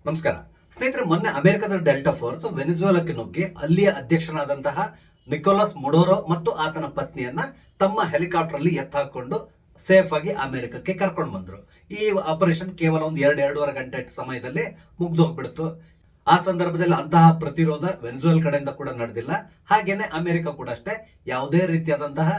ನಮಸ್ಕಾರ ಸ್ನೇಹಿತರೆ, ಮೊನ್ನೆ ಅಮೆರಿಕದ ಡೆಲ್ಟಾ ಫೋರ್ಸ್ ವೆನಿಜುವೆಲಾಕ್ಕೆ ನುಗ್ಗಿ ಅಲ್ಲಿಯ ಅಧ್ಯಕ್ಷನಾದಂತಹ ನಿಕೋಲಸ್ ಮುಡೋರೋ ಮತ್ತು ಆತನ ಪತ್ನಿಯನ್ನ ತಮ್ಮ ಹೆಲಿಕಾಪ್ಟರ್ ಅಲ್ಲಿ ಎತ್ತಾಕೊಂಡು ಸೇಫ್ ಆಗಿ ಅಮೆರಿಕಕ್ಕೆ ಕರ್ಕೊಂಡು ಬಂದ್ರು. ಈ ಆಪರೇಷನ್ ಕೇವಲ ಒಂದು ಎರಡೂವರೆ ಗಂಟೆ ಸಮಯದಲ್ಲಿ ಮುಗ್ದು ಹೋಗ್ಬಿಡ್ತು. ಆ ಸಂದರ್ಭದಲ್ಲಿ ಅಂತಹ ಪ್ರತಿರೋಧ ವೆನಿಜುವೆಲ್ ಕಡೆಯಿಂದ ಕೂಡ ನಡೆದಿಲ್ಲ. ಹಾಗೇನೆ ಅಮೆರಿಕ ಕೂಡ ಅಷ್ಟೇ ಯಾವುದೇ ರೀತಿಯಾದಂತಹ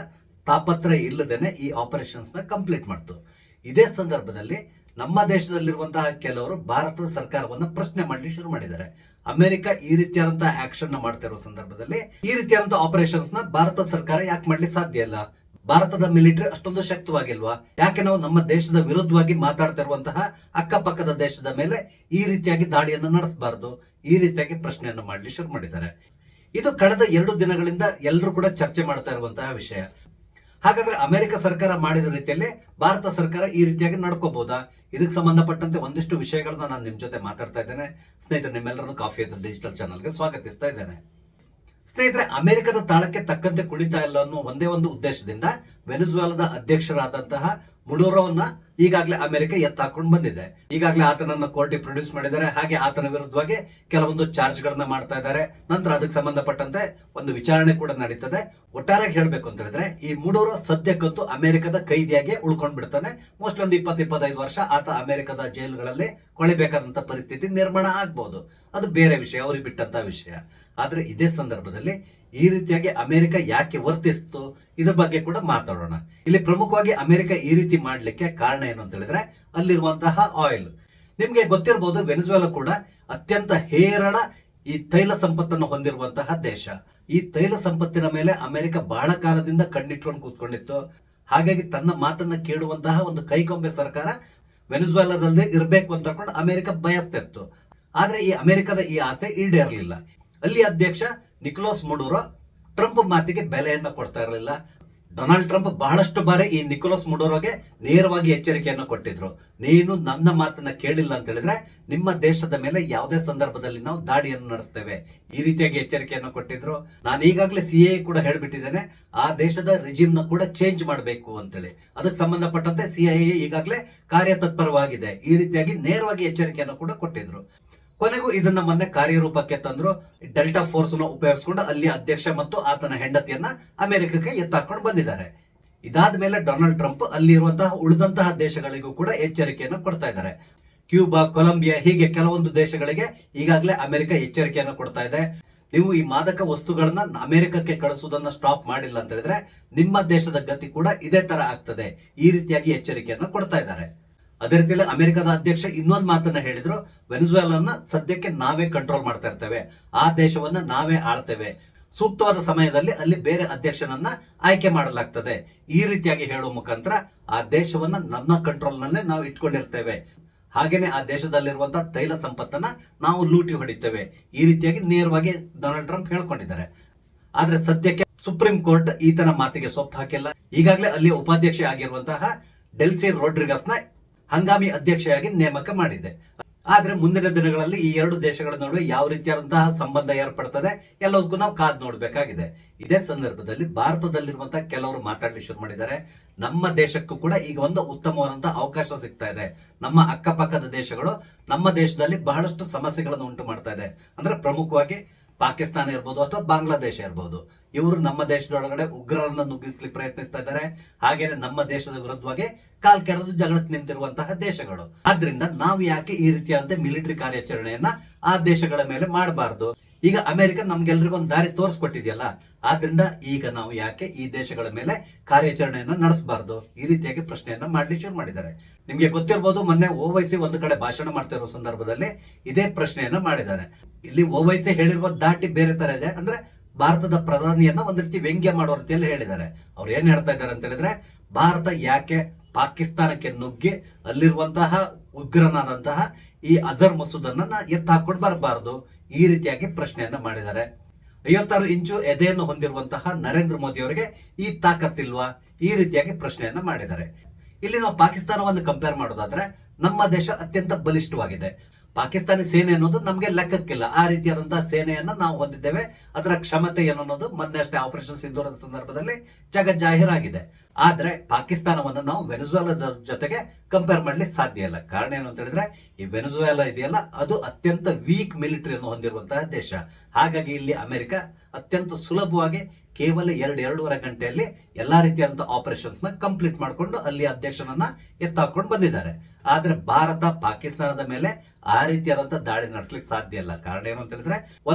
ತಾಪತ್ರಯ ಇಲ್ಲದೇನೆ ಈ ಆಪರೇಷನ್ಸ್ ನ ಕಂಪ್ಲೀಟ್ ಮಾಡ್ತು. ಇದೇ ಸಂದರ್ಭದಲ್ಲಿ ನಮ್ಮ ದೇಶದಲ್ಲಿರುವಂತಹ ಕೆಲವರು ಭಾರತದ ಸರ್ಕಾರವನ್ನ ಪ್ರಶ್ನೆ ಮಾಡಲಿ ಶುರು ಮಾಡಿದ್ದಾರೆ. ಅಮೆರಿಕ ಈ ರೀತಿಯಾದಂತಹ ಆಕ್ಷನ್ ನ ಮಾಡ್ತಾ ಇರುವ ಸಂದರ್ಭದಲ್ಲಿ ಈ ರೀತಿಯಾದಂತಹ ಆಪರೇಷನ್ಸ್ ನ ಭಾರತದ ಸರ್ಕಾರ ಯಾಕೆ ಮಾಡ್ಲಿಕ್ಕೆ ಸಾಧ್ಯ ಇಲ್ಲ? ಭಾರತದ ಮಿಲಿಟರಿ ಅಷ್ಟೊಂದು ಶಕ್ತವಾಗಿಲ್ವಾ? ಯಾಕೆ ನಾವು ನಮ್ಮ ದೇಶದ ವಿರುದ್ಧವಾಗಿ ಮಾತಾಡ್ತಾ ಇರುವಂತಹ ಅಕ್ಕಪಕ್ಕದ ದೇಶದ ಮೇಲೆ ಈ ರೀತಿಯಾಗಿ ದಾಳಿಯನ್ನು ನಡೆಸಬಾರದು? ಈ ರೀತಿಯಾಗಿ ಪ್ರಶ್ನೆಯನ್ನು ಮಾಡಲಿ ಶುರು ಮಾಡಿದ್ದಾರೆ. ಇದು ಕಳೆದ 2 ದಿನಗಳಿಂದ ಎಲ್ಲರೂ ಕೂಡ ಚರ್ಚೆ ಮಾಡ್ತಾ ಇರುವಂತಹ ವಿಷಯ. ಹಾಗಾದ್ರೆ ಅಮೆರಿಕ ಸರ್ಕಾರ ಮಾಡಿದ ರೀತಿಯಲ್ಲಿ ಭಾರತ ಸರ್ಕಾರ ಈ ರೀತಿಯಾಗಿ ನಡ್ಕೋಬಹುದಾ? ಇದಕ್ಕೆ ಸಂಬಂಧಪಟ್ಟಂತೆ ಒಂದಿಷ್ಟು ವಿಷಯಗಳನ್ನ ನಾನು ನಿಮ್ ಜೊತೆ ಮಾತಾಡ್ತಾ ಇದ್ದೇನೆ. ಸ್ನೇಹಿತರೆ, ನಿಮ್ಮೆಲ್ಲರನ್ನು ಕಾಫಿ ಅಂತ ಡಿಜಿಟಲ್ ಚಾನಲ್ಗೆ ಸ್ವಾಗತಿಸ್ತಾ ಇದ್ದೇನೆ. ಸ್ನೇಹಿತರೆ, ಅಮೆರಿಕದ ತಾಳಕ್ಕೆ ತಕ್ಕಂತೆ ಕುಣಿತಾ ಇಲ್ಲ ಅನ್ನೋ ಒಂದೇ ಒಂದು ಉದ್ದೇಶದಿಂದ ವೆನಿಜುವೆಲಾದ ಅಧ್ಯಕ್ಷರಾದಂತಹ ಮುಡೋರೋವನ್ನ ಈಗಾಗಲೇ ಅಮೆರಿಕ ಎತ್ತಾಕೊಂಡು ಬಂದಿದೆ. ಈಗಾಗಲೇ ಆತನನ್ನ ಕೋರ್ಟಿಗೆ ಪ್ರೊಡ್ಯೂಸ್ ಮಾಡಿದ್ದಾರೆ. ಹಾಗೆ ಆತನ ವಿರುದ್ಧವಾಗಿ ಕೆಲವೊಂದು ಚಾರ್ಜ್ ಗಳನ್ನ ಮಾಡ್ತಾ ಇದ್ದಾರೆ. ನಂತರ ಅದಕ್ಕೆ ಸಂಬಂಧಪಟ್ಟಂತೆ ಒಂದು ವಿಚಾರಣೆ ಕೂಡ ನಡೀತದೆ. ಒಟ್ಟಾರೆ ಹೇಳ್ಬೇಕು ಅಂತ ಹೇಳಿದ್ರೆ ಈ ಮುಡೋರೋ ಸದ್ಯಕ್ಕಂತೂ ಅಮೆರಿಕದ ಕೈದಿಯಾಗಿ ಉಳ್ಕೊಂಡ್ ಬಿಡ್ತಾನೆ. ಮೋಸ್ಟ್ಲಿ ಒಂದು 20-25 ವರ್ಷ ಆತ ಅಮೆರಿಕದ ಜೈಲುಗಳಲ್ಲಿ ಕೊಳೆಬೇಕಾದಂತ ಪರಿಸ್ಥಿತಿ ನಿರ್ಮಾಣ ಆಗ್ಬಹುದು. ಅದು ಬೇರೆ ವಿಷಯ, ಅವ್ರಿಗೆ ಬಿಟ್ಟಂತ ವಿಷಯ. ಆದ್ರೆ ಇದೇ ಸಂದರ್ಭದಲ್ಲಿ ಈ ರೀತಿಯಾಗಿ ಅಮೆರಿಕ ಯಾಕೆ ವರ್ತಿಸ್ತು, ಇದ್ರ ಬಗ್ಗೆ ಕೂಡ ಮಾತಾಡೋಣ. ಇಲ್ಲಿ ಪ್ರಮುಖವಾಗಿ ಅಮೆರಿಕ ಈ ರೀತಿ ಮಾಡ್ಲಿಕ್ಕೆ ಕಾರಣ ಏನು ಅಂತ ಹೇಳಿದ್ರೆ ಅಲ್ಲಿರುವಂತಹ ಆಯಿಲ್. ನಿಮ್ಗೆ ಗೊತ್ತಿರಬಹುದು, ವೆನಿಜುವೆಲಾ ಕೂಡ ಅತ್ಯಂತ ಹೇರಳ ಈ ತೈಲ ಸಂಪತ್ತನ್ನು ಹೊಂದಿರುವಂತಹ ದೇಶ. ಈ ತೈಲ ಸಂಪತ್ತಿನ ಮೇಲೆ ಅಮೆರಿಕ ಬಹಳ ಕಾಲದಿಂದ ಕಣ್ಣಿಟ್ಕೊಂಡು ಕೂತ್ಕೊಂಡಿತ್ತು. ಹಾಗಾಗಿ ತನ್ನ ಮಾತನ್ನ ಕೇಳುವಂತಹ ಒಂದು ಕೈಗೊಂಬೆ ಸರ್ಕಾರ ವೆನಿಜುವೆಲಾದಲ್ಲಿ ಇರಬೇಕು ಅಂತ ಕೊಂಡು ಅಮೆರಿಕ ಬಯಸ್ತಿತ್ತು. ಆದ್ರೆ ಈ ಅಮೆರಿಕದ ಈ ಆಸೆ ಈಡೇರಲಿಲ್ಲ. ಅಲ್ಲಿ ಅಧ್ಯಕ್ಷ ನಿಕೋಲಸ್ ಮುಡೋರೋ ಟ್ರಂಪ್ ಮಾತಿಗೆ ಬೆಲೆಯನ್ನ ಕೊಡ್ತಾ ಇರಲಿಲ್ಲ. ಡೊನಾಲ್ಡ್ ಟ್ರಂಪ್ ಬಹಳಷ್ಟು ಬಾರಿ ಈ ನಿಕೋಲಸ್ ಮುಡೋರೋಗೆ ನೇರವಾಗಿ ಎಚ್ಚರಿಕೆಯನ್ನು ಕೊಟ್ಟಿದ್ರು. ನೀನು ನನ್ನ ಮಾತನ್ನ ಕೇಳಿಲ್ಲ ಅಂತ ಹೇಳಿದ್ರೆ ನಿಮ್ಮ ದೇಶದ ಮೇಲೆ ಯಾವುದೇ ಸಂದರ್ಭದಲ್ಲಿ ನಾವು ದಾಳಿಯನ್ನು ನಡೆಸ್ತೇವೆ, ಈ ರೀತಿಯಾಗಿ ಎಚ್ಚರಿಕೆಯನ್ನು ಕೊಟ್ಟಿದ್ರು. ನಾನು ಈಗಾಗಲೇ CIA ಕೂಡ ಹೇಳ್ಬಿಟ್ಟಿದ್ದೇನೆ, ಆ ದೇಶದ ರಿಜಿಮ್ ನ ಕೂಡ ಚೇಂಜ್ ಮಾಡಬೇಕು ಅಂತೇಳಿ. ಅದಕ್ಕೆ ಸಂಬಂಧಪಟ್ಟಂತೆ CIA ಈಗಾಗಲೇ ಕಾರ್ಯತತ್ಪರವಾಗಿದೆ, ಈ ರೀತಿಯಾಗಿ ನೇರವಾಗಿ ಎಚ್ಚರಿಕೆಯನ್ನು ಕೂಡ ಕೊಟ್ಟಿದ್ರು. ಕೊನೆಗೂ ಇದನ್ನ ಮೊನ್ನೆ ಕಾರ್ಯರೂಪಕ್ಕೆ ತಂದ್ರು. ಡೆಲ್ಟಾ ಫೋರ್ಸ್ ನ ಉಪಯೋಗಿಸಿಕೊಂಡು ಅಲ್ಲಿ ಅಧ್ಯಕ್ಷ ಮತ್ತು ಆತನ ಹೆಂಡತಿಯನ್ನ ಅಮೆರಿಕಕ್ಕೆ ಎತ್ತಾಕೊಂಡು ಬಂದಿದ್ದಾರೆ. ಇದಾದ ಮೇಲೆ ಡೊನಾಲ್ಡ್ ಟ್ರಂಪ್ ಅಲ್ಲಿರುವಂತಹ ಉಳಿದಂತಹ ದೇಶಗಳಿಗೂ ಕೂಡ ಎಚ್ಚರಿಕೆಯನ್ನು ಕೊಡ್ತಾ ಇದ್ದಾರೆ. ಕ್ಯೂಬಾ, ಕೊಲಂಬಿಯಾ, ಹೀಗೆ ಕೆಲವೊಂದು ದೇಶಗಳಿಗೆ ಈಗಾಗಲೇ ಅಮೆರಿಕ ಎಚ್ಚರಿಕೆಯನ್ನು ಕೊಡ್ತಾ ಇದೆ. ನೀವು ಈ ಮಾದಕ ವಸ್ತುಗಳನ್ನ ಅಮೆರಿಕಕ್ಕೆ ಕಳಿಸುವುದನ್ನ ಸ್ಟಾಪ್ ಮಾಡಿಲ್ಲ ಅಂತ ಹೇಳಿದ್ರೆ ನಿಮ್ಮ ದೇಶದ ಗತಿ ಕೂಡ ಇದೇ ತರ ಆಗ್ತದೆ, ಈ ರೀತಿಯಾಗಿ ಎಚ್ಚರಿಕೆಯನ್ನು ಕೊಡ್ತಾ ಇದ್ದಾರೆ. ಅದೇ ರೀತಿಯಲ್ಲಿ ಅಮೆರಿಕದ ಅಧ್ಯಕ್ಷ ಇನ್ನೊಂದು ಮಾತನ್ನ ಹೇಳಿದ್ರು, ವೆನಿಜುವೆಲಾನ ಸದ್ಯಕ್ಕೆ ನಾವೇ ಕಂಟ್ರೋಲ್ ಮಾಡ್ತಾ ಇರ್ತೇವೆ, ಆ ದೇಶವನ್ನ ನಾವೇ ಆಳ್ತೇವೆ, ಸೂಕ್ತವಾದ ಸಮಯದಲ್ಲಿ ಅಲ್ಲಿ ಬೇರೆ ಅಧ್ಯಕ್ಷನನ್ನ ಆಯ್ಕೆ ಮಾಡಲಾಗ್ತದೆ, ಈ ರೀತಿಯಾಗಿ ಹೇಳುವ ಮುಖಾಂತರ ಆ ದೇಶವನ್ನ ನಮ್ಮ ಕಂಟ್ರೋಲ್ ನಲ್ಲೇ ನಾವು ಇಟ್ಕೊಂಡಿರ್ತೇವೆ, ಹಾಗೇನೆ ಆ ದೇಶದಲ್ಲಿರುವಂತಹ ತೈಲ ಸಂಪತ್ತನ್ನ ನಾವು ಲೂಟಿ ಹೊಡಿತೇವೆ, ಈ ರೀತಿಯಾಗಿ ನೇರವಾಗಿ ಡೊನಾಲ್ಡ್ ಟ್ರಂಪ್ ಹೇಳ್ಕೊಂಡಿದ್ದಾರೆ. ಆದ್ರೆ ಸದ್ಯಕ್ಕೆ ಸುಪ್ರೀಂ ಕೋರ್ಟ್ ಈತನ ಮಾತಿಗೆ ಸೊಪ್ಪು ಹಾಕಿಲ್ಲ. ಈಗಾಗಲೇ ಅಲ್ಲಿ ಉಪಾಧ್ಯಕ್ಷೆ ಆಗಿರುವಂತಹ ಡೆಲ್ಸಿ ರೋಡ್ರಿಗಸ್ ನ ಹಂಗಾಮಿ ಅಧ್ಯಕ್ಷೆಯಾಗಿ ನೇಮಕ ಮಾಡಿದೆ. ಆದ್ರೆ ಮುಂದಿನ ದಿನಗಳಲ್ಲಿ ಈ 2 ದೇಶಗಳ ನಡುವೆ ಯಾವ ರೀತಿಯಾದಂತಹ ಸಂಬಂಧ ಏರ್ಪಡ್ತದೆ ಎಲ್ಲದಕ್ಕೂ ನಾವು ಕಾದ್ ನೋಡ್ಬೇಕಾಗಿದೆ. ಇದೇ ಸಂದರ್ಭದಲ್ಲಿ ಭಾರತದಲ್ಲಿರುವಂತಹ ಕೆಲವರು ಮಾತಾಡಲಿ ಶುರು ಮಾಡಿದ್ದಾರೆ. ನಮ್ಮ ದೇಶಕ್ಕೂ ಕೂಡ ಈಗ ಒಂದು ಉತ್ತಮವಾದಂತಹ ಅವಕಾಶ ಸಿಗ್ತಾ ಇದೆ. ನಮ್ಮ ಅಕ್ಕಪಕ್ಕದ ದೇಶಗಳು ನಮ್ಮ ದೇಶದಲ್ಲಿ ಬಹಳಷ್ಟು ಸಮಸ್ಯೆಗಳನ್ನು ಉಂಟು ಮಾಡ್ತಾ ಇದೆ. ಅಂದ್ರೆ ಪ್ರಮುಖವಾಗಿ ಪಾಕಿಸ್ತಾನ ಇರ್ಬೋದು ಅಥವಾ ಬಾಂಗ್ಲಾದೇಶ ಇರ್ಬೋದು, ಇವರು ನಮ್ಮ ದೇಶದೊಳಗಡೆ ಉಗ್ರರನ್ನ ನುಗ್ಗಿಸ್ಲಿಕ್ಕೆ ಪ್ರಯತ್ನಿಸ್ತಾ ಇದ್ದಾರೆ. ಹಾಗೇನೆ ನಮ್ಮ ದೇಶದ ವಿರುದ್ಧವಾಗಿ ಕಾಲ್ ಕೆರೆದು ಜಗಳಕ್ಕೆ ನಿಂತಿರುವಂತಹ ದೇಶಗಳು. ಆದ್ರಿಂದ ನಾವು ಯಾಕೆ ಈ ರೀತಿಯಾದಂತೆ ಮಿಲಿಟರಿ ಕಾರ್ಯಾಚರಣೆಯನ್ನ ಆ ದೇಶಗಳ ಮೇಲೆ ಮಾಡಬಾರದು? ಈಗ ಅಮೆರಿಕ ನಮ್ಗೆಲ್ರಿಗೂ ಒಂದು ದಾರಿ ತೋರಿಸ್ಕೊಟ್ಟಿದೆಯಲ್ಲ, ಆದ್ರಿಂದ ಈಗ ನಾವು ಯಾಕೆ ಈ ದೇಶಗಳ ಮೇಲೆ ಕಾರ್ಯಾಚರಣೆಯನ್ನ ನಡೆಸಬಾರದು? ಈ ರೀತಿಯಾಗಿ ಪ್ರಶ್ನೆಯನ್ನ ಮಾಡ್ಲಿಕ್ಕೆ ಶುರು ಮಾಡಿದ್ದಾರೆ. ನಿಮ್ಗೆ ಗೊತ್ತಿರಬಹುದು, ಮೊನ್ನೆ ಓವೈಸಿ ಒಂದು ಕಡೆ ಭಾಷಣ ಮಾಡ್ತಾ ಇರೋ ಸಂದರ್ಭದಲ್ಲಿ ಇದೇ ಪ್ರಶ್ನೆಯನ್ನ ಮಾಡಿದ್ದಾರೆ. ಇಲ್ಲಿ ಓವೈಸಿ ಹೇಳಿರುವ ದಾಟಿ ಬೇರೆ ತರ ಇದೆ. ಅಂದ್ರೆ ಭಾರತದ ಪ್ರಧಾನಿಯನ್ನ ಒಂದ್ ರೀತಿ ವ್ಯಂಗ್ಯ ಮಾಡೋ ರೀತಿಯಲ್ಲಿ ಹೇಳಿದ್ದಾರೆ. ಅವ್ರು ಏನ್ ಹೇಳ್ತಾ ಇದ್ದಾರೆ ಅಂತ ಹೇಳಿದ್ರೆ, ಭಾರತ ಯಾಕೆ ಪಾಕಿಸ್ತಾನಕ್ಕೆ ನುಗ್ಗಿ ಅಲ್ಲಿರುವಂತಹ ಉಗ್ರನಾದಂತಹ ಈ ಅಜರ್ ಮಸೂದನ್ನ ಎತ್ತ ಹಾಕೊಂಡು ಬರಬಾರದು, ಈ ರೀತಿಯಾಗಿ ಪ್ರಶ್ನೆಯನ್ನ ಮಾಡಿದ್ದಾರೆ. 56 ಇಂಚು ಎದೆಯನ್ನು ಹೊಂದಿರುವಂತಹ ನರೇಂದ್ರ ಮೋದಿ ಅವರಿಗೆ ಈ ತಾಕತ್ತಿಲ್ವಾ? ಈ ರೀತಿಯಾಗಿ ಪ್ರಶ್ನೆಯನ್ನ ಮಾಡಿದ್ದಾರೆ. ಇಲ್ಲಿ ನಾವು ಪಾಕಿಸ್ತಾನವನ್ನು ಕಂಪೇರ್ ಮಾಡೋದಾದ್ರೆ ನಮ್ಮ ದೇಶ ಅತ್ಯಂತ ಬಲಿಷ್ಠವಾಗಿದೆ. ಪಾಕಿಸ್ತಾನಿ ಸೇನೆ ಅನ್ನೋದು ನಮಗೆ ಲೆಕ್ಕಕ್ಕಿಲ್ಲ. ಆ ರೀತಿಯಾದಂತಹ ಸೇನೆಯನ್ನ ನಾವು ಹೊಂದಿದ್ದೇವೆ. ಅದರ ಕ್ಷಮತೆ ಏನು ಅನ್ನೋದು ಮೊನ್ನೆ ಅಷ್ಟೇ ಆಪರೇಷನ್ ಸಿಂಧೂರದ ಸಂದರ್ಭದಲ್ಲಿ ಜಗಜ್ಜಾಹೀರಾಗಿದೆ. ಆದ್ರೆ ಪಾಕಿಸ್ತಾನವನ್ನು ನಾವು ವೆನೆಜುವೆಲಾದ ಜೊತೆಗೆ ಕಂಪೇರ್ ಮಾಡ್ಲಿಕ್ಕೆ ಸಾಧ್ಯ ಇಲ್ಲ. ಕಾರಣ ಏನು ಅಂತ ಹೇಳಿದ್ರೆ, ಈ ವೆನೆಜುವೆಲಾ ಇದೆಯಲ್ಲ, ಅದು ಅತ್ಯಂತ ವೀಕ್ ಮಿಲಿಟರಿಯನ್ನು ಹೊಂದಿರುವಂತಹ ದೇಶ. ಹಾಗಾಗಿ ಇಲ್ಲಿ ಅಮೆರಿಕ ಅತ್ಯಂತ ಸುಲಭವಾಗಿ ಕೇವಲ 2-2.5 ಗಂಟೆಯಲ್ಲಿ ಎಲ್ಲಾ ರೀತಿಯಾದಂತಹ ಆಪರೇಷನ್ಸ್ ನ ಕಂಪ್ಲೀಟ್ ಮಾಡಿಕೊಂಡು ಅಲ್ಲಿ ಅಧ್ಯಕ್ಷನನ್ನ ಎತ್ತಾಕೊಂಡು ಬಂದಿದ್ದಾರೆ. ಆದ್ರೆ ಭಾರತ ಪಾಕಿಸ್ತಾನದ ಮೇಲೆ ಆ ರೀತಿಯಾದಂತಹ ದಾಳಿ ನಡೆಸಲಿಕ್ಕೆ ಸಾಧ್ಯ ಇಲ್ಲ. ಕಾರಣ ಏನು ಅಂತ ಹೇಳಿದ್ರೆ,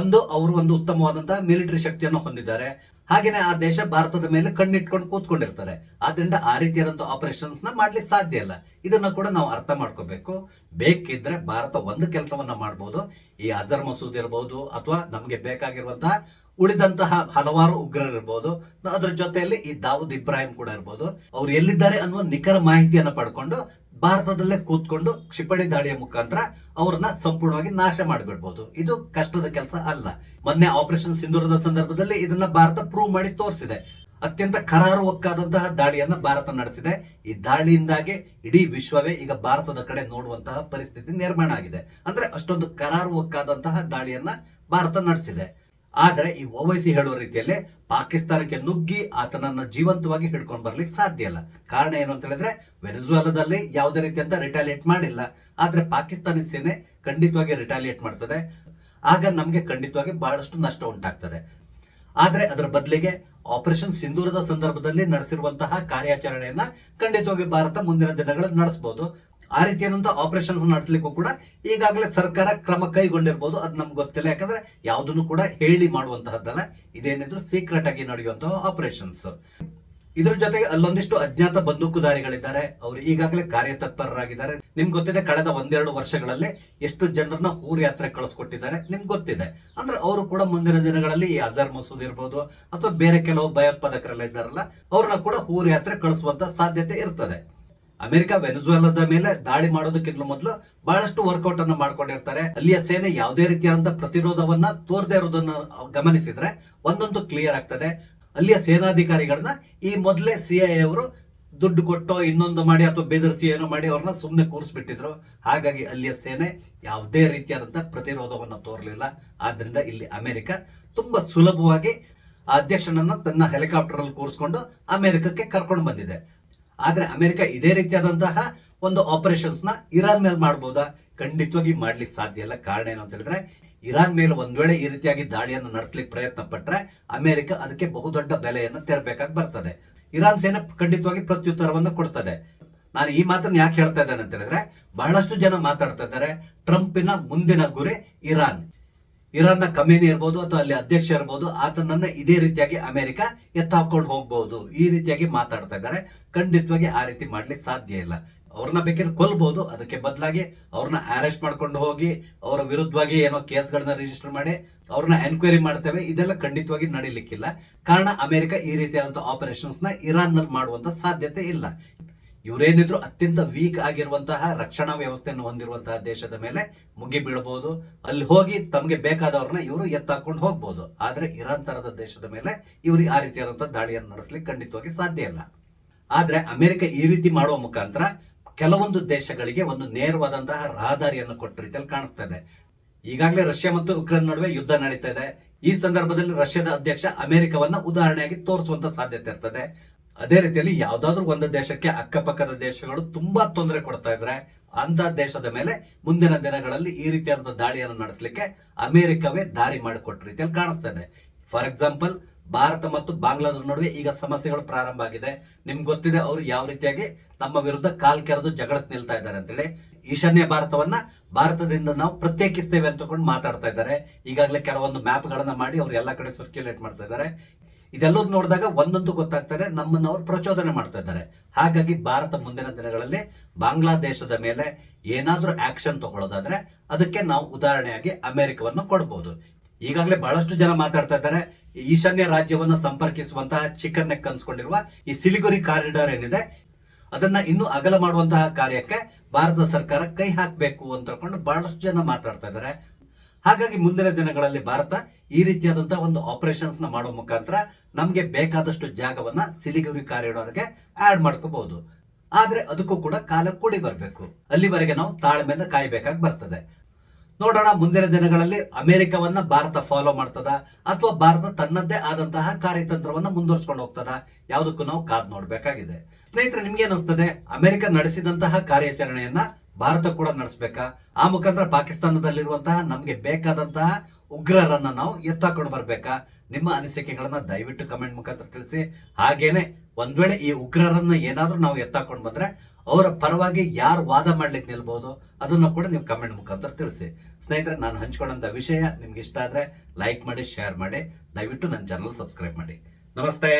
ಅವರು ಒಂದು ಉತ್ತಮವಾದಂತಹ ಮಿಲಿಟರಿ ಶಕ್ತಿಯನ್ನು ಹೊಂದಿದ್ದಾರೆ. ಹಾಗೇನೆ ಆ ದೇಶ ಭಾರತದ ಮೇಲೆ ಕಣ್ಣಿಟ್ಕೊಂಡು ಕೂತ್ಕೊಂಡಿರ್ತಾರೆ. ಆದ್ರಿಂದ ಆ ರೀತಿಯಾದಂತಹ ಆಪರೇಷನ್ಸ್ ನ ಮಾಡ್ಲಿಕ್ಕೆ ಸಾಧ್ಯ ಇಲ್ಲ. ಇದನ್ನ ಕೂಡ ನಾವು ಅರ್ಥ ಮಾಡ್ಕೋಬೇಕು. ಬೇಕಿದ್ರೆ ಭಾರತ ಒಂದು ಕೆಲಸವನ್ನ ಮಾಡಬಹುದು. ಈ ಅಜರ್ ಮಸೂದ್ ಇರಬಹುದು, ಅಥವಾ ನಮ್ಗೆ ಬೇಕಾಗಿರುವಂತಹ ಉಳಿದಂತಹ ಹಲವಾರು ಉಗ್ರರಿರ್ಬೋದು, ಅದ್ರ ಜೊತೆಯಲ್ಲಿ ಈ ದಾವೂದ್ ಇಬ್ರಾಹಿಂ ಕೂಡ ಇರ್ಬೋದು. ಅವ್ರು ಎಲ್ಲಿದ್ದಾರೆ ಅನ್ನುವ ನಿಖರ ಮಾಹಿತಿಯನ್ನ ಪಡ್ಕೊಂಡು ಭಾರತದಲ್ಲೇ ಕೂತ್ಕೊಂಡು ಕ್ಷಿಪಣಿ ದಾಳಿಯ ಮುಖಾಂತರ ಅವ್ರನ್ನ ಸಂಪೂರ್ಣವಾಗಿ ನಾಶ ಮಾಡಿಬಿಡ್ಬೋದು. ಇದು ಕಷ್ಟದ ಕೆಲಸ ಅಲ್ಲ. ಮೊನ್ನೆ ಆಪರೇಷನ್ ಸಿಂಧೂರದ ಸಂದರ್ಭದಲ್ಲಿ ಇದನ್ನ ಭಾರತ ಪ್ರೂವ್ ಮಾಡಿ ತೋರಿಸಿದೆ. ಅತ್ಯಂತ ಕರಾರುವಕ್ಕಾದಂತಹ ದಾಳಿಯನ್ನ ಭಾರತ ನಡೆಸಿದೆ. ಈ ದಾಳಿಯಿಂದಾಗಿ ಇಡೀ ವಿಶ್ವವೇ ಈಗ ಭಾರತದ ಕಡೆ ನೋಡುವಂತಹ ಪರಿಸ್ಥಿತಿ ನಿರ್ಮಾಣ ಆಗಿದೆ. ಅಂದ್ರೆ ಅಷ್ಟೊಂದು ಕರಾರುವಕ್ಕಾದಂತಹ ದಾಳಿಯನ್ನ ಭಾರತ ನಡೆಸಿದೆ. ಆದರೆ ಈ ಓವೈಸಿ ಹೇಳುವ ರೀತಿಯಲ್ಲಿ ಪಾಕಿಸ್ತಾನಕ್ಕೆ ನುಗ್ಗಿ ಆತನನ್ನ ಜೀವಂತವಾಗಿ ಹಿಡ್ಕೊಂಡು ಬರ್ಲಿಕ್ಕೆ ಸಾಧ್ಯ ಇಲ್ಲ. ಕಾರಣ ಏನು ಅಂತ ಹೇಳಿದ್ರೆ, ವೆನೆಜುವೆಲಾದಲ್ಲಿ ಯಾವುದೇ ರೀತಿಯಂತ ರಿಟಾಲಿಯೇಟ್ ಮಾಡಿಲ್ಲ. ಆದ್ರೆ ಪಾಕಿಸ್ತಾನಿ ಸೇನೆ ಖಂಡಿತವಾಗಿ ರಿಟಾಲಿಯೇಟ್ ಮಾಡ್ತದೆ. ಆಗ ನಮ್ಗೆ ಖಂಡಿತವಾಗಿ ಬಹಳಷ್ಟು ನಷ್ಟ ಉಂಟಾಗ್ತದೆ. ಆದ್ರೆ ಅದರ ಬದಲಿಗೆ ಆಪರೇಷನ್ ಸಿಂಧೂರದ ಸಂದರ್ಭದಲ್ಲಿ ನಡೆಸಿರುವಂತಹ ಕಾರ್ಯಾಚರಣೆಯನ್ನ ಖಂಡಿತವಾಗಿ ಭಾರತ ಮುಂದಿನ ದಿನಗಳಲ್ಲಿ ನಡೆಸಬಹುದು. ಆ ರೀತಿಯಾದಂತಹ ಆಪರೇಷನ್ಸ್ ನಡೆಸಲಿಕ್ಕೂ ಕೂಡ ಈಗಾಗಲೇ ಸರ್ಕಾರ ಕ್ರಮ ಕೈಗೊಂಡಿರ್ಬೋದು. ಅದು ನಮ್ಗೆ ಗೊತ್ತಿಲ್ಲ. ಯಾಕಂದ್ರೆ ಯಾವುದನ್ನು ಕೂಡ ಹೇಳಿ ಮಾಡುವಂತಹದ್ದಲ್ಲ. ಇದೇನಿದ್ರು ಸೀಕ್ರೆಟ್ ಆಗಿ ನಡೆಯುವಂತಹ ಆಪರೇಷನ್ಸ್. ಇದ್ರ ಜೊತೆಗೆ ಅಲ್ಲೊಂದಿಷ್ಟು ಅಜ್ಞಾತ ಬಂದೂಕುದಾರಿಗಳಿದ್ದಾರೆ. ಅವರು ಈಗಾಗಲೇ ಕಾರ್ಯತತ್ಪರರಾಗಿದ್ದಾರೆ. ನಿಮ್ಗೆ ಗೊತ್ತಿದೆ, ಕಳೆದ 1-2 ವರ್ಷಗಳಲ್ಲಿ ಎಷ್ಟು ಜನರನ್ನ ಊರ್ ಯಾತ್ರೆ ಕಳಿಸ್ಕೊಟ್ಟಿದ್ದಾರೆ ನಿಮ್ಗೆ ಗೊತ್ತಿದೆ. ಅಂದ್ರೆ ಅವರು ಕೂಡ ಮುಂದಿನ ದಿನಗಳಲ್ಲಿ ಈ ಅಜರ್ ಮಸೂದ್ ಇರ್ಬೋದು, ಅಥವಾ ಬೇರೆ ಕೆಲವು ಭಯೋತ್ಪಾದಕರೆಲ್ಲ ಇದ್ದಾರಲ್ಲ, ಅವ್ರನ್ನ ಕೂಡ ಊರ್ ಯಾತ್ರೆ ಕಳಿಸುವಂತ ಸಾಧ್ಯತೆ ಇರ್ತದೆ. ಅಮೆರಿಕ ವೆನೆಜುವೆಲಾದ ಮೇಲೆ ದಾಳಿ ಮಾಡೋದಕ್ಕಿಂತ ಮೊದಲು ಬಹಳಷ್ಟು ವರ್ಕೌಟ್ ಅನ್ನು ಮಾಡ್ಕೊಂಡಿರ್ತಾರೆ. ಅಲ್ಲಿಯ ಸೇನೆ ಯಾವುದೇ ರೀತಿಯಾದಂತಹ ಪ್ರತಿರೋಧವನ್ನ ತೋರದೇ ಇರೋದನ್ನ ಗಮನಿಸಿದ್ರೆ ಒಂದೊಂದು ಕ್ಲಿಯರ್ ಆಗ್ತದೆ. ಅಲ್ಲಿಯ ಸೇನಾಧಿಕಾರಿಗಳನ್ನ ಈ ಮೊದಲೇ CIA ಅವರು ದುಡ್ಡು ಕೊಟ್ಟೋ ಇನ್ನೊಂದು ಮಾಡಿ ಅಥವಾ ಬೆದರಿಸಿ ಏನೋ ಮಾಡಿ ಅವ್ರನ್ನ ಸುಮ್ಮನೆ ಕೂರಿಸ್ಬಿಟ್ಟಿದ್ರು. ಹಾಗಾಗಿ ಅಲ್ಲಿಯ ಸೇನೆ ಯಾವುದೇ ರೀತಿಯಾದಂತಹ ಪ್ರತಿರೋಧವನ್ನ ತೋರಲಿಲ್ಲ. ಆದ್ರಿಂದ ಇಲ್ಲಿ ಅಮೆರಿಕ ತುಂಬಾ ಸುಲಭವಾಗಿ ಆ ಅಧ್ಯಕ್ಷನನ್ನ ತನ್ನ ಹೆಲಿಕಾಪ್ಟರ್ ಅಲ್ಲಿ ಕೂರಿಸ್ಕೊಂಡು ಅಮೆರಿಕಕ್ಕೆ ಕರ್ಕೊಂಡು ಬಂದಿದೆ. ಆದ್ರೆ ಅಮೆರಿಕ ಇದೇ ರೀತಿಯಾದಂತಹ ಒಂದು ಆಪರೇಷನ್ಸ್ ನ ಇರಾನ್ ಮೇಲೆ ಮಾಡಬಹುದಾ? ಖಂಡಿತವಾಗಿ ಮಾಡ್ಲಿಕ್ಕೆ ಸಾಧ್ಯ ಇಲ್ಲ. ಕಾರಣ ಏನು ಅಂತ ಹೇಳಿದ್ರೆ, ಇರಾನ್ ಮೇಲೆ ಒಂದ್ ವೇಳೆ ಈ ರೀತಿಯಾಗಿ ದಾಳಿಯನ್ನು ನಡೆಸಲಿಕ್ಕೆ ಪ್ರಯತ್ನ ಪಟ್ರೆ ಅಮೆರಿಕ ಅದಕ್ಕೆ ಬಹುದೊಡ್ಡ ಬೆಲೆಯನ್ನು ತೆರಬೇಕಾಗಿ ಬರ್ತದೆ. ಇರಾನ್ ಸೇನೆ ಖಂಡಿತವಾಗಿ ಪ್ರತ್ಯುತ್ತರವನ್ನು ಕೊಡ್ತದೆ. ನಾನು ಈ ಮಾತನ್ನು ಯಾಕೆ ಹೇಳ್ತಾ ಇದ್ದೇನೆ ಅಂತ ಹೇಳಿದ್ರೆ, ಬಹಳಷ್ಟು ಜನ ಮಾತಾಡ್ತಾ ಇದ್ದಾರೆ ಟ್ರಂಪಿನ ಮುಂದಿನ ಗುರಿ ಇರಾನ್ನ ಕಮೇನಿ ಇರ್ಬೋದು ಅಥವಾ ಅಲ್ಲಿ ಅಧ್ಯಕ್ಷ ಇರ್ಬೋದು, ಆತನನ್ನ ಇದೇ ರೀತಿಯಾಗಿ ಅಮೆರಿಕ ಎತ್ತಾಕೊಂಡು ಹೋಗ್ಬಹುದು, ಈ ರೀತಿಯಾಗಿ ಮಾತಾಡ್ತಾ ಇದ್ದಾರೆ. ಖಂಡಿತವಾಗಿ ಆ ರೀತಿ ಮಾಡ್ಲಿಕ್ಕೆ ಸಾಧ್ಯ ಇಲ್ಲ. ಅವ್ರನ್ನ ಬೇಕಾದ್ರೆ ಕೊಲ್ಬಹುದು. ಅದಕ್ಕೆ ಬದಲಾಗಿ ಅವ್ರನ್ನ ಅರೆಸ್ಟ್ ಮಾಡ್ಕೊಂಡು ಹೋಗಿ ಅವರ ವಿರುದ್ಧವಾಗಿ ಏನೋ ಕೇಸ್ಗಳನ್ನ ರಿಜಿಸ್ಟರ್ ಮಾಡಿ ಅವ್ರನ್ನ ಎನ್ಕ್ವೈರಿ ಮಾಡ್ತೇವೆ, ಇದೆಲ್ಲ ಖಂಡಿತವಾಗಿ ನಡೀಲಿಕ್ಕಿಲ್ಲ. ಕಾರಣ ಅಮೆರಿಕ ಈ ರೀತಿಯಾದಂತಹ ಆಪರೇಷನ್ಸ್ ನ ಇರಾನ್ ನಲ್ಲಿ ಮಾಡುವಂತ ಸಾಧ್ಯತೆ ಇಲ್ಲ. ಇವರೇನಿದ್ರು ಅತ್ಯಂತ ವೀಕ್ ಆಗಿರುವಂತಹ ರಕ್ಷಣಾ ವ್ಯವಸ್ಥೆಯನ್ನು ಹೊಂದಿರುವಂತಹ ದೇಶದ ಮೇಲೆ ಮುಗಿ ಬೀಳಬಹುದು. ಅಲ್ಲಿ ಹೋಗಿ ತಮಗೆ ಬೇಕಾದವ್ರನ್ನ ಇವರು ಎತ್ತಾಕೊಂಡು ಹೋಗ್ಬಹುದು. ಆದ್ರೆ ಇರಾನ್ ತರದ ದೇಶದ ಮೇಲೆ ಇವ್ರಿಗೆ ಆ ರೀತಿಯಾದಂತಹ ದಾಳಿಯನ್ನು ನಡೆಸಲಿಕ್ಕೆ ಖಂಡಿತವಾಗಿ ಸಾಧ್ಯ ಇಲ್ಲ. ಆದ್ರೆ ಅಮೆರಿಕ ಈ ರೀತಿ ಮಾಡುವ ಮುಖಾಂತರ ಕೆಲವೊಂದು ದೇಶಗಳಿಗೆ ಒಂದು ನೇರವಾದಂತಹ ರಹದಾರಿಯನ್ನು ಕೊಟ್ಟ ರೀತಿಯಲ್ಲಿ ಕಾಣಿಸ್ತಾ ಇದೆ. ಈಗಾಗಲೇ ರಷ್ಯಾ ಮತ್ತು ಉಕ್ರೇನ್ ನಡುವೆ ಯುದ್ಧ ನಡೀತಾ ಇದೆ. ಈ ಸಂದರ್ಭದಲ್ಲಿ ರಷ್ಯಾದ ಅಧ್ಯಕ್ಷ ಅಮೆರಿಕವನ್ನ ಉದಾಹರಣೆಯಾಗಿ ತೋರಿಸುವಂತ ಸಾಧ್ಯತೆ ಇರ್ತದೆ. ಅದೇ ರೀತಿಯಲ್ಲಿ ಯಾವ್ದಾದ್ರು ಒಂದು ದೇಶಕ್ಕೆ ಅಕ್ಕಪಕ್ಕದ ದೇಶಗಳು ತುಂಬಾ ತೊಂದರೆ ಕೊಡ್ತಾ ಇದ್ರೆ ಅಂತ ದೇಶದ ಮೇಲೆ ಮುಂದಿನ ದಿನಗಳಲ್ಲಿ ಈ ರೀತಿಯಾದ ದಾಳಿಯನ್ನು ನಡೆಸಲಿಕ್ಕೆ ಅಮೆರಿಕವೇ ದಾರಿ ಮಾಡಿಕೊಟ್ಟ ರೀತಿಯಲ್ಲಿ ಕಾಣಿಸ್ತಾ ಇದೆ. ಫಾರ್ ಎಕ್ಸಾಂಪಲ್, ಭಾರತ ಮತ್ತು ಬಾಂಗ್ಲಾದೇಶ ನಡುವೆ ಈಗ ಸಮಸ್ಯೆಗಳು ಪ್ರಾರಂಭ ಆಗಿದೆ. ನಿಮ್ಗೆ ಗೊತ್ತಿದೆ ಅವರು ಯಾವ ರೀತಿಯಾಗಿ ನಮ್ಮ ವಿರುದ್ಧ ಕಾಲ್ ಕೆರೆದು ಜಗಳಕ್ಕೆ ನಿಲ್ತಾ ಇದ್ದಾರೆ ಅಂತೇಳಿ. ಈಶಾನ್ಯ ಭಾರತವನ್ನ ಭಾರತದಿಂದ ನಾವು ಪ್ರತ್ಯೇಕಿಸ್ತೇವೆ ಅಂತಕೊಂಡು ಮಾತಾಡ್ತಾ ಇದ್ದಾರೆ. ಈಗಾಗಲೇ ಕೆಲವೊಂದು ಮ್ಯಾಪ್ ಗಳನ್ನ ಮಾಡಿ ಅವ್ರು ಎಲ್ಲಾ ಕಡೆ ಸರ್ಕ್ಯುಲೇಟ್ ಮಾಡ್ತಾ ಇದ್ದಾರೆ. ಇದೆಲ್ಲದೂ ನೋಡಿದಾಗ ಒಂದೊಂದು ಗೊತ್ತಾಗ್ತದೆ, ನಮ್ಮನ್ನು ಅವರು ಪ್ರಚೋದನೆ ಮಾಡ್ತಾ ಇದ್ದಾರೆ. ಹಾಗಾಗಿ ಭಾರತ ಮುಂದಿನ ದಿನಗಳಲ್ಲಿ ಬಾಂಗ್ಲಾದೇಶದ ಮೇಲೆ ಏನಾದ್ರೂ ಆಕ್ಷನ್ ತಗೊಳ್ಳೋದಾದ್ರೆ ಅದಕ್ಕೆ ನಾವು ಉದಾಹರಣೆಯಾಗಿ ಅಮೆರಿಕವನ್ನು ಕೊಡಬಹುದು. ಈಗಾಗಲೇ ಬಹಳಷ್ಟು ಜನ ಮಾತಾಡ್ತಾ ಇದ್ದಾರೆ, ಈಶಾನ್ಯ ರಾಜ್ಯವನ್ನ ಸಂಪರ್ಕಿಸುವಂತಹ ಚಿಕನ್ ನೆಕ್ ಅನ್ಸ್ಕೊಂಡಿರುವ ಈ ಸಿಲಿಗುರಿ ಕಾರಿಡಾರ್ ಏನಿದೆ ಅದನ್ನ ಇನ್ನೂ ಅಗಲ ಮಾಡುವಂತಹ ಕಾರ್ಯಕ್ಕೆ ಭಾರತ ಸರ್ಕಾರ ಕೈ ಹಾಕಬೇಕು ಅಂತ ಹೇಳ್ಕೊಂಡು ಬಹಳಷ್ಟು ಜನ ಮಾತಾಡ್ತಾ ಇದ್ದಾರೆ. ಹಾಗಾಗಿ ಮುಂದಿನ ದಿನಗಳಲ್ಲಿ ಭಾರತ ಈ ರೀತಿಯಾದಂತಹ ಒಂದು ಆಪರೇಷನ್ಸ್ ನ ಮಾಡುವ ಮುಖಾಂತರ ನಮ್ಗೆ ಬೇಕಾದಷ್ಟು ಜಾಗವನ್ನ ಸಿಲಿಗುರಿ ಕಾರಿಡಾರ್ಗೆ ಆಡ್ ಮಾಡ್ಕೋಬಹುದು. ಆದ್ರೆ ಅದಕ್ಕೂ ಕೂಡ ಕಾಲ ಕೂಡಿ ಬರ್ಬೇಕು. ಅಲ್ಲಿವರೆಗೆ ನಾವು ತಾಳ್ಮೆಯಿಂದ ಕಾಯ್ಬೇಕಾಗಿ ಬರ್ತದೆ. ನೋಡೋಣ ಮುಂದಿನ ದಿನಗಳಲ್ಲಿ ಅಮೆರಿಕವನ್ನ ಭಾರತ ಫಾಲೋ ಮಾಡ್ತದ ಅಥವಾ ಭಾರತ ತನ್ನದೇ ಆದಂತಹ ಕಾರ್ಯತಂತ್ರವನ್ನ ಮುಂದುವರ್ಸ್ಕೊಂಡು ಹೋಗ್ತದ, ಯಾವುದಕ್ಕೂ ನಾವು ಕಾದ್ ನೋಡ್ಬೇಕಾಗಿದೆ. ಸ್ನೇಹಿತರೆ, ನಿಮ್ಗೆ ಅನಿಸ್ತದೆ ಅಮೆರಿಕ ನಡೆಸಿದಂತಹ ಕಾರ್ಯಾಚರಣೆಯನ್ನ ಭಾರತ ಕೂಡ ನಡೆಸಬೇಕಾ? ಆ ಮುಖಾಂತರ ಪಾಕಿಸ್ತಾನದಲ್ಲಿರುವಂತಹ ನಮ್ಗೆ ಬೇಕಾದಂತಹ ಉಗ್ರರನ್ನ ನಾವು ಎತ್ತಾಕೊಂಡು ಬರ್ಬೇಕಾ? ನಿಮ್ಮ ಅನಿಸಿಕೆಗಳನ್ನ ದಯವಿಟ್ಟು ಕಮೆಂಟ್ ಮುಖಾಂತರ ತಿಳಿಸಿ. ಹಾಗೇನೆ ಒಂದ್ ವೇಳೆ ಈ ಉಗ್ರರನ್ನ ಏನಾದ್ರೂ ನಾವು ಎತ್ತಾಕೊಂಡು ಬಂದ್ರೆ ಅವರ ಪರವಾಗಿ ಯಾರು ವಾದ ಮಾಡ್ಲಿಕ್ಕೆ ನಿಲ್ಬಹುದು ಅದನ್ನ ಕೂಡ ನೀವು ಕಮೆಂಟ್ ಮುಖಾಂತರ ತಿಳಿಸಿ. ಸ್ನೇಹಿತರೆ, ನಾನು ಹಂಚ್ಕೊಂಡಂತ ವಿಷಯ ನಿಮ್ಗೆ ಇಷ್ಟ ಆದ್ರೆ ಲೈಕ್ ಮಾಡಿ, ಶೇರ್ ಮಾಡಿ, ದಯವಿಟ್ಟು ನನ್ನ ಚಾನಲ್ ಸಬ್ಸ್ಕ್ರೈಬ್ ಮಾಡಿ. ನಮಸ್ತೆ,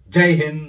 ಜೈ ಹಿಂದ್.